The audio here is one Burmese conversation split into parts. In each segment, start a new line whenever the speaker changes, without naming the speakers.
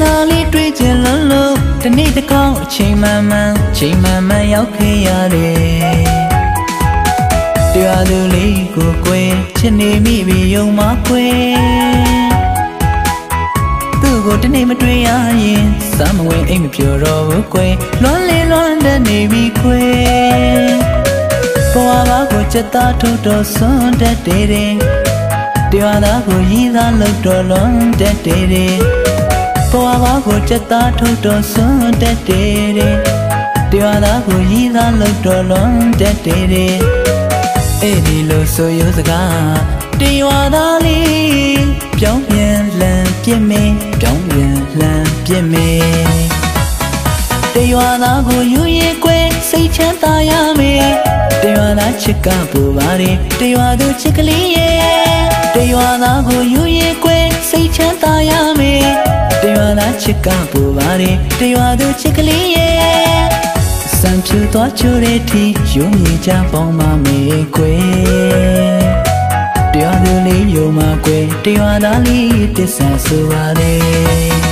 နာလေးတွေ့ချင်လို့တနေ့တစ်ခေါက်အချိန်မှန်ရောက်ခဲ့ရတယ်တရားသူလေးကိုကွယ်ချစ်နေမိပြီယုံမကွယ်သူ့ကိုတနေ့မတွေ့ရရင်စမ်းမဝင်အိမ်မပြောတော့ဘူးကွယ်လွန်လေလွန်တဲ့နေပြီကွယ်ဘဝဘာကိုချက်သားထုတ်တော့စွန့်တတ်တယ်တရားသားကိုရည်သားလို့တော့လွန်တတ်တယ်ဘဝဘာကိုချက်သားထုတ်တော့စွန့်တတ်တယ်တရားသားကိုရည်သားလို့တော့လွန်တတ်တယ်အဲ့ဒီလိုဆိုရစကားတရားသားလေးပြောင်းပြန်လမ်းပြစ်မေးပြောင်းပြန်လမ်းပြစ်မေးတရားသားကိုယူရင်ကွယ်စိတ်ချမ်းသာရမယ်တရားသားချစ်ကပူပါတယ်တရားသူချစ်ကလေးရဲ့တရားသားကိုယူရင်ကွယ်စိတ်ချမ်းသာရမယ်တရားသားချစ်ကပူပါတယ်တရားသူချစ်ကလေးရဲ့စံဖြူသွားချိုးတဲ့ထိယူမြင်ကြပေါင်းပါမယ်ကွယ်တရားသူလေးယုံမှာကွယ်တရားသားလေးတစ္ဆာဆိုပါတယ်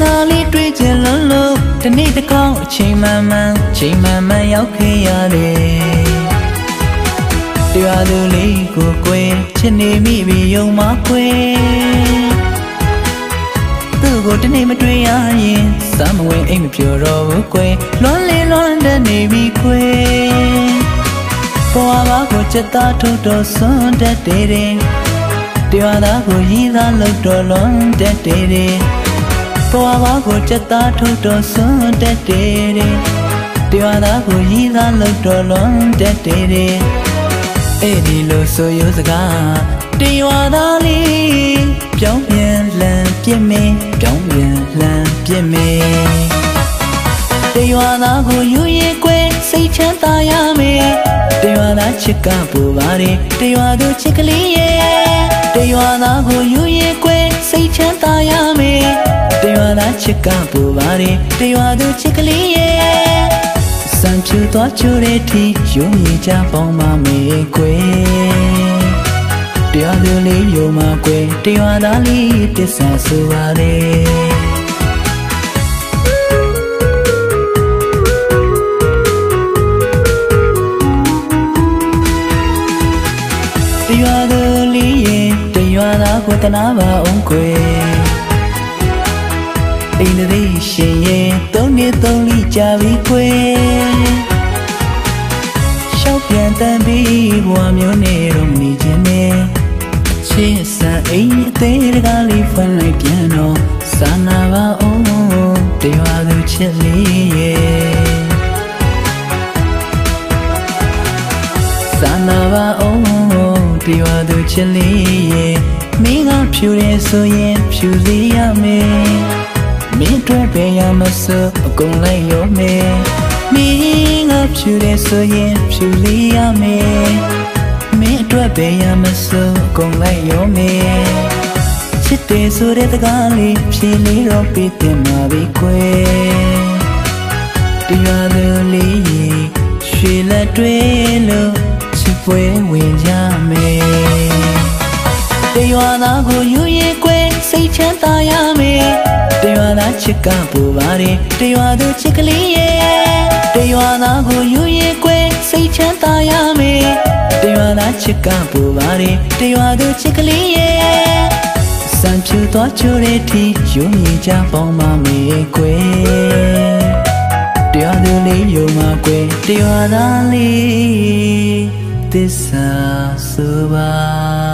နာလေးတွေ့ချင်လို့တနေ့တစ်ခေါက်အချိန်မှန်ရောက်ခဲ့ရတယ်တရားသူလေးကိုကွယ်ချစ်နေမိပြီယုံမကွယ်သူ့ကိုတနေ့မတွေ့ရရင်စမ်းမဝင်အိမ်မပြောတော့ဘူးကွယ်လွန်လေလွန်တဲ့နေပြီကွယ်ဘဝဘာကိုချက်သားထုတ်တော့စွန့်တတ်တယ်တရားသားကိုရည်သားလို့တော့လွန်တတ်တယ်ဘဝဘာကိုချက်သားထုတ်တော့စွန့်တတ်တယ်တရားသားကိုရည်သားလို့တော့လွန်တတ်တယ်အဲ့ဒီလိုဆိုရစကားတရားသားလေးပြောင်းပြန်လမ်းပြစ်မေးပြောင်းပြန်လမ်းပြစ်မေးတရားသားကိုယူရင်ကွယ်စိတ်ချမ်းသာရမယ်တရားသားချစ်ကပူပါတယ်တရားသူချစ်ကလေးရဲ့တရားသားကိုယူရင်ကွယ်စိတ်ချမ်းသာရမယ်တရားသားချစ်ကပူပါတယ်တရားသူချစ်ကလေးရဲ့စံဖြူသွားချိုးတဲ့ထိယူမြင်ကြပေါင်းပါမယ်ကွယ်တရားသူလေးယုံမှာကွယ်တရားသားလေးတစ္ဆာဆိုပါတယ်တရားသူလေးရဲ့တရားသားကိုတနာပါအောင်ကွယ်အိမ်လေးရှင်ရဲ့သုံးနှစ်သုံးလိကြာပြီခွေရှောက်ပြန်တန်ပြီးဘဝမျိုးနဲ့တော့နေခြင်းနဲ့ချစ်စံအိမ်အသေးတကားလေးဖွင့်လိုက်ပြန်တော့စာနာပါအောင်တရားသူချစ်လေးရဲ့စာနာပါအောင်တရားသူချစ်လေးရဲ့မင်းကဖြူတယ်ဆိုရင်ဖြူစေရမယ်မင်းတွေ့ပဲရမစို့အကုန်လိုက်ရောမယ်မင်းကဖြူတယ်ဆိုရင်ဖြူလေးရမယ်မင်းအတွက်ပဲရမစို့အကုန်လိုက်ရောမယ်ချစ်တယ်ဆိုတဲ့တကားလေးဖြေလေးတော့ပြီးတင်ပါပြီကွယ်တရားသူလေးရွှေလက်တွေလို့ချစ်ပွဲဝင်ကြမယ်တရားသားကိုယူရင်ကွယ်စိတ်ချမ်းသာရမယ်တရားသားချစ်ကပူပါတယ်တရားသူချစ်ကလေးရဲ့တရားသားကိုယူရင်ကွယ်စိတ်ချမ်းသာရမယ်တရားသားချစ်ကပူပါတယ်တရားသူချစ်ကလေးရဲ့စံဖြူသွားချိုးတဲ့ထိယူမြင်ကြပေါင်းပါမယ်ကွယ်တရားသူလေးယုံမှာကွယ်တရားသားလေးသစ္စာဆိုပါ